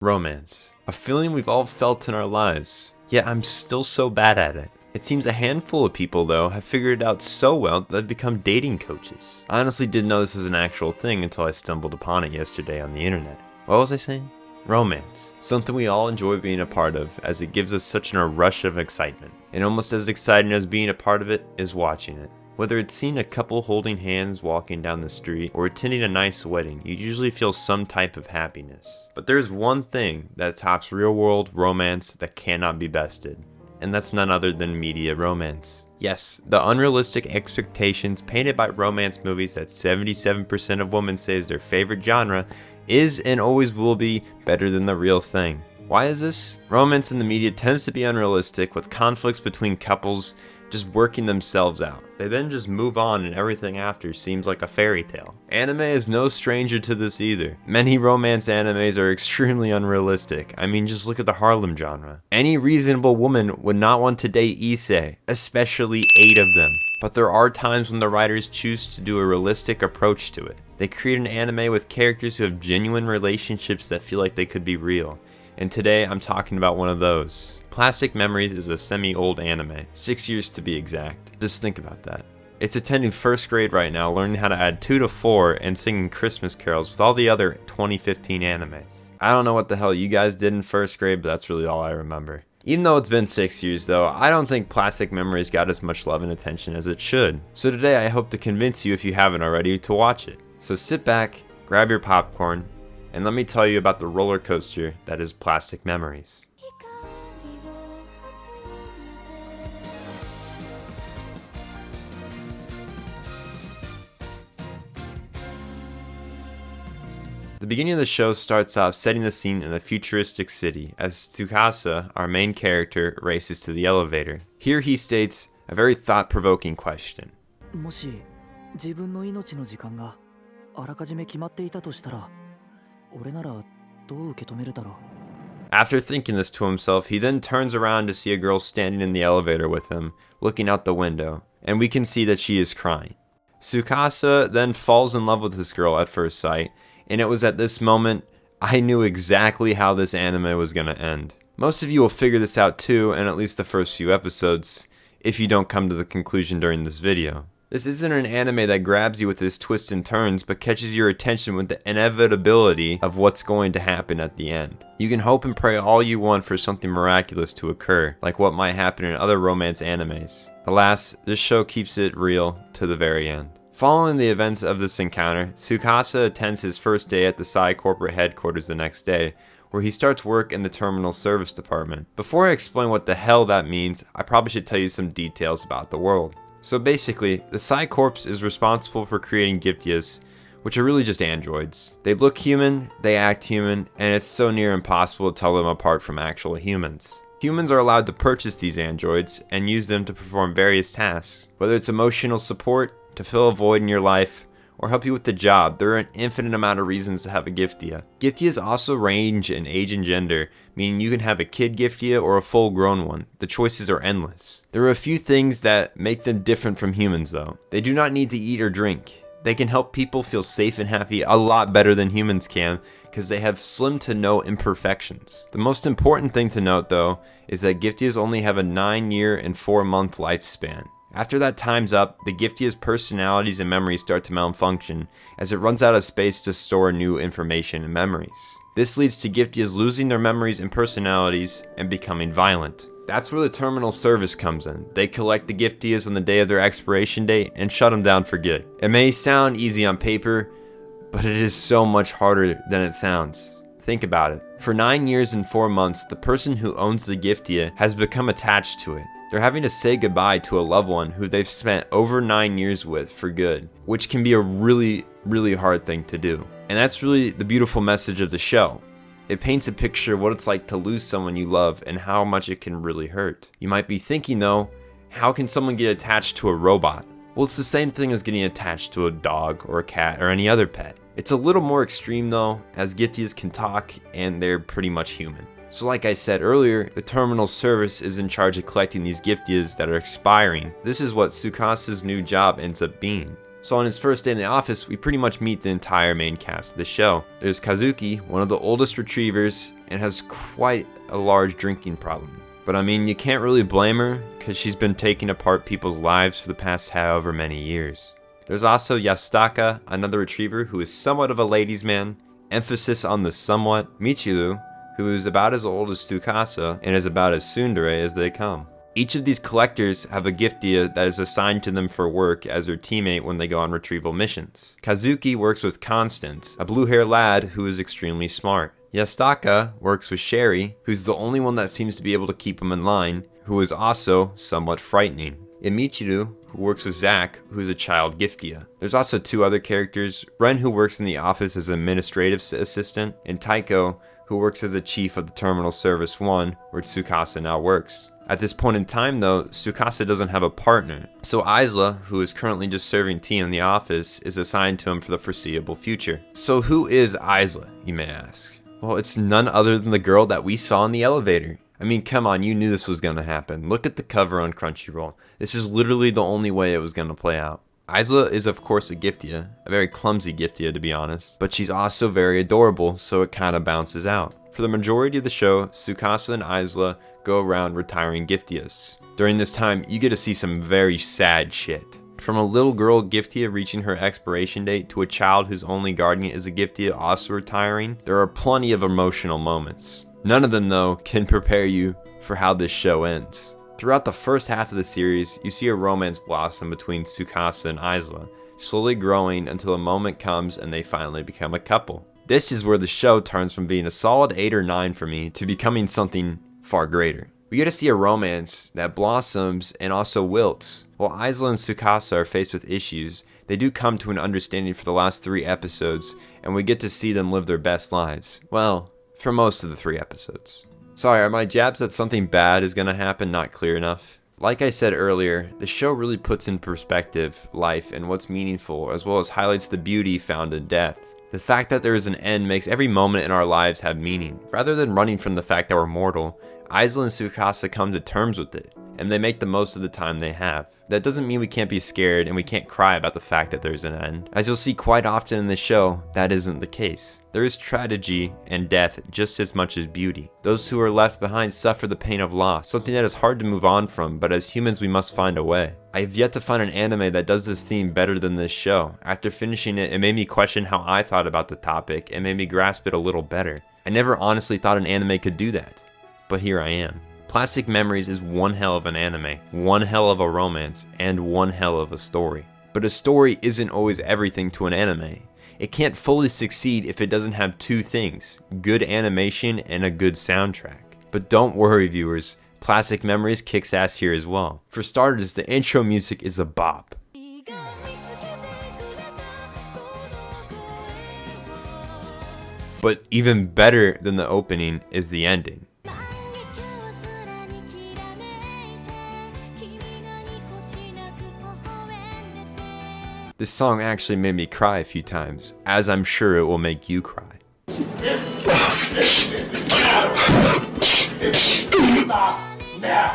Romance. A feeling we've all felt in our lives, yet I'm still so bad at it. It seems a handful of people, though, have figured it out so well that they've become dating coaches. I honestly didn't know this was an actual thing until I stumbled upon it yesterday on the internet. What was I saying? Romance. Something we all enjoy being a part of, as it gives us such a rush of excitement. And almost as exciting as being a part of it is watching it. Whether it's seeing a couple holding hands walking down the street or attending a nice wedding, you usually feel some type of happiness. But there's one thing that tops real-world romance that cannot be bested, and that's none other than media romance. Yes, the unrealistic expectations painted by romance movies that 77% of women say is their favorite genre is and always will be better than the real thing. Why is this? Romance in the media tends to be unrealistic, with conflicts between couples just working themselves out. They then just move on and everything after seems like a fairy tale. Anime is no stranger to this either. Many romance animes are extremely unrealistic. I mean, just look at the Harlem genre. Any reasonable woman would not want to date Issei, especially 8 of them. But there are times when the writers choose to do a realistic approach to it. They create an anime with characters who have genuine relationships that feel like they could be real. And today I'm talking about one of those. Plastic Memories is a semi-old anime, 6 years to be exact. Just think about that. It's attending first grade right now, learning how to add 2 to 4 and singing Christmas carols with all the other 2015 animes. I don't know what the hell you guys did in first grade, but that's really all I remember. Even though it's been 6 years though, I don't think Plastic Memories got as much love and attention as it should. So today I hope to convince you, if you haven't already, to watch it. So sit back, grab your popcorn, and let me tell you about the roller coaster that is Plastic Memories. The beginning of the show starts off setting the scene in a futuristic city as Tsukasa, our main character, races to the elevator. Here he states a very thought-provoking question. もし自分の命の時間があらかじめ決まっていたとしたら、俺ならどう受け止めるだろう? After thinking this to himself, he then turns around to see a girl standing in the elevator with him, looking out the window, and we can see that she is crying. Tsukasa then falls in love with this girl at first sight, and it was at this moment I knew exactly how this anime was going to end. Most of you will figure this out too, in at least the first few episodes, if you don't come to the conclusion during this video. This isn't an anime that grabs you with its twists and turns, but catches your attention with the inevitability of what's going to happen at the end. You can hope and pray all you want for something miraculous to occur, like what might happen in other romance animes. Alas, this show keeps it real to the very end. Following the events of this encounter, Tsukasa attends his first day at the Psy corporate headquarters the next day, where he starts work in the terminal service department. Before I explain what the hell that means, I probably should tell you some details about the world. So basically, the Psy Corps is responsible for creating Giftias, which are really just androids. They look human, they act human, and it's so near impossible to tell them apart from actual humans. Humans are allowed to purchase these androids and use them to perform various tasks. Whether it's emotional support, to fill a void in your life, or help you with the job, there are an infinite amount of reasons to have a Giftia. Giftias also range in age and gender, meaning you can have a kid Giftia or a full-grown one. The choices are endless. There are a few things that make them different from humans though. They do not need to eat or drink. They can help people feel safe and happy a lot better than humans can, because they have slim to no imperfections. The most important thing to note though, is that Giftias only have a 9-year and 4-month lifespan. After that time's up, the Giftia's personalities and memories start to malfunction as it runs out of space to store new information and memories. This leads to Giftias losing their memories and personalities and becoming violent. That's where the terminal service comes in. They collect the Giftias on the day of their expiration date and shut them down for good. It may sound easy on paper, but it is so much harder than it sounds. Think about it. For 9 years and 4 months, the person who owns the Giftia has become attached to it. They're having to say goodbye to a loved one who they've spent over 9 years with for good, which can be a really hard thing to do. And that's really the beautiful message of the show. It paints a picture of what it's like to lose someone you love and how much it can really hurt. You might be thinking though, how can someone get attached to a robot? Well, it's the same thing as getting attached to a dog or a cat or any other pet. It's a little more extreme though, as Giftias can talk and they're pretty much human. So like I said earlier, the terminal service is in charge of collecting these Giftias that are expiring. This is what Tsukasa's new job ends up being. So on his first day in the office, we pretty much meet the entire main cast of the show. There's Kazuki, one of the oldest retrievers, and has quite a large drinking problem. But I mean, you can't really blame her, because she's been taking apart people's lives for the past however many years. There's also Yasutaka, another retriever who is somewhat of a ladies' man, emphasis on the somewhat, Michiru, who is about as old as Tsukasa, and is about as tsundere as they come. Each of these collectors have a giftia that is assigned to them for work as their teammate when they go on retrieval missions. Kazuki works with Constance, a blue-haired lad who is extremely smart. Yasutaka works with Sherry, who's the only one that seems to be able to keep him in line, who is also somewhat frightening. And Michiru, who works with Zack, who is a child giftia. There's also two other characters, Ren, who works in the office as an administrative assistant, and Taiko, who works as a chief of the Terminal Service 1, where Tsukasa now works. At this point in time though, Tsukasa doesn't have a partner, so Isla, who is currently just serving tea in the office, is assigned to him for the foreseeable future. So who is Isla, you may ask? Well, it's none other than the girl that we saw in the elevator. I mean, come on, you knew this was gonna happen. Look at the cover on Crunchyroll. This is literally the only way it was gonna play out. Isla is of course a giftia, a very clumsy giftia to be honest, but she's also very adorable, so it kinda bounces out. For the majority of the show, Tsukasa and Isla go around retiring giftias. During this time, you get to see some very sad shit. From a little girl giftia reaching her expiration date to a child whose only guardian is a giftia also retiring, there are plenty of emotional moments. None of them though can prepare you for how this show ends. Throughout the first half of the series, you see a romance blossom between Tsukasa and Isla, slowly growing until a moment comes and they finally become a couple. This is where the show turns from being a solid 8 or 9 for me to becoming something far greater. We get to see a romance that blossoms and also wilts. While Isla and Tsukasa are faced with issues, they do come to an understanding for the last 3 episodes, and we get to see them live their best lives. Well, for most of the 3 episodes. Sorry, are my jabs that something bad is gonna happen not clear enough? Like I said earlier, the show really puts in perspective life and what's meaningful, as well as highlights the beauty found in death. The fact that there is an end makes every moment in our lives have meaning. Rather than running from the fact that we're mortal, Isla and Tsukasa come to terms with it, and they make the most of the time they have. That doesn't mean we can't be scared and we can't cry about the fact that there's an end. As you'll see quite often in the show, that isn't the case. There is tragedy and death just as much as beauty. Those who are left behind suffer the pain of loss, something that is hard to move on from, but as humans we must find a way. I have yet to find an anime that does this theme better than this show. After finishing it, it made me question how I thought about the topic and made me grasp it a little better. I never honestly thought an anime could do that, but here I am. Plastic Memories is one hell of an anime, one hell of a romance, and one hell of a story. But a story isn't always everything to an anime. It can't fully succeed if it doesn't have 2 things, good animation and a good soundtrack. But don't worry viewers, Plastic Memories kicks ass here as well. For starters, the intro music is a bop. But even better than the opening is the ending. This song actually made me cry a few times, as I'm sure it will make you cry.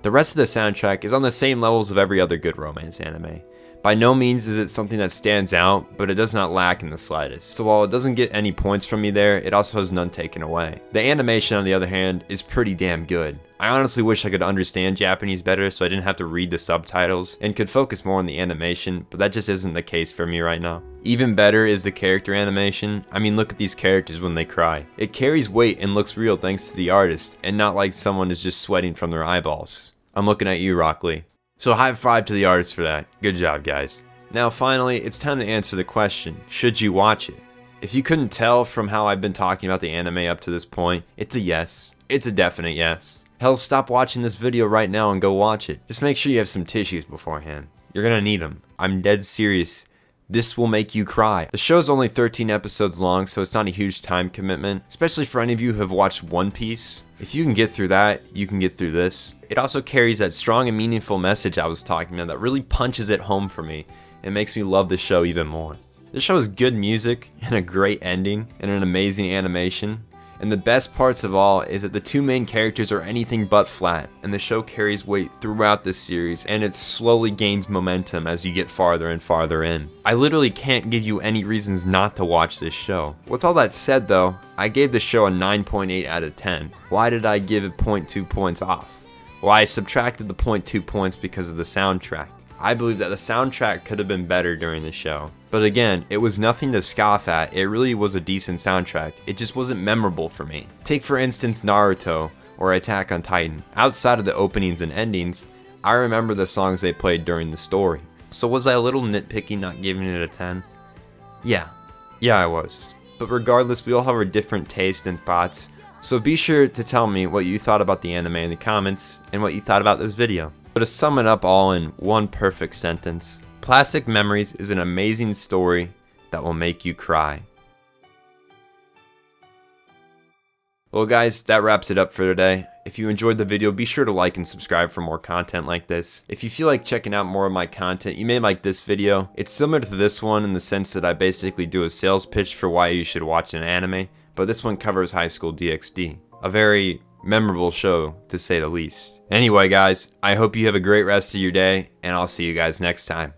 The rest of the soundtrack is on the same levels of every other good romance anime. By no means is it something that stands out, but it does not lack in the slightest. So while it doesn't get any points from me there, it also has none taken away. The animation, on the other hand, is pretty damn good. I honestly wish I could understand Japanese better so I didn't have to read the subtitles and could focus more on the animation, but that just isn't the case for me right now. Even better is the character animation. I mean, look at these characters when they cry. It carries weight and looks real thanks to the artist, and not like someone is just sweating from their eyeballs. I'm looking at you, Rock Lee. So high five to the artist for that. Good job, guys. Now finally, it's time to answer the question, should you watch it? If you couldn't tell from how I've been talking about the anime up to this point, it's a yes. It's a definite yes. Hell, stop watching this video right now and go watch it. Just make sure you have some tissues beforehand. You're gonna need them. I'm dead serious. This will make you cry. The show's only 13 episodes long, so it's not a huge time commitment, especially for any of you who have watched One Piece. If you can get through that, you can get through this. It also carries that strong and meaningful message I was talking about that really punches it home for me and makes me love the show even more. The show has good music and a great ending and an amazing animation, And the best parts of all is that the two main characters are anything but flat, and the show carries weight throughout this series, and it slowly gains momentum as you get farther and farther in. I literally can't give you any reasons not to watch this show. With all that said though, I gave the show a 9.8 out of 10. Why did I give it 0.2 points off? Well, I subtracted the 0.2 points because of the soundtrack. I believe that the soundtrack could have been better during the show. But again, it was nothing to scoff at, it really was a decent soundtrack, it just wasn't memorable for me. Take for instance Naruto or Attack on Titan. Outside of the openings and endings, I remember the songs they played during the story. So was I a little nitpicky not giving it a 10? Yeah I was. But regardless, we all have our different tastes and thoughts, so be sure to tell me what you thought about the anime in the comments and what you thought about this video. But to sum it up all in one perfect sentence, Plastic Memories is an amazing story that will make you cry. Well guys, that wraps it up for today. If you enjoyed the video, be sure to like and subscribe for more content like this. If you feel like checking out more of my content, you may like this video. It's similar to this one in the sense that I basically do a sales pitch for why you should watch an anime, but this one covers High School DxD. A very memorable show, to say the least. Anyway guys, I hope you have a great rest of your day, and I'll see you guys next time.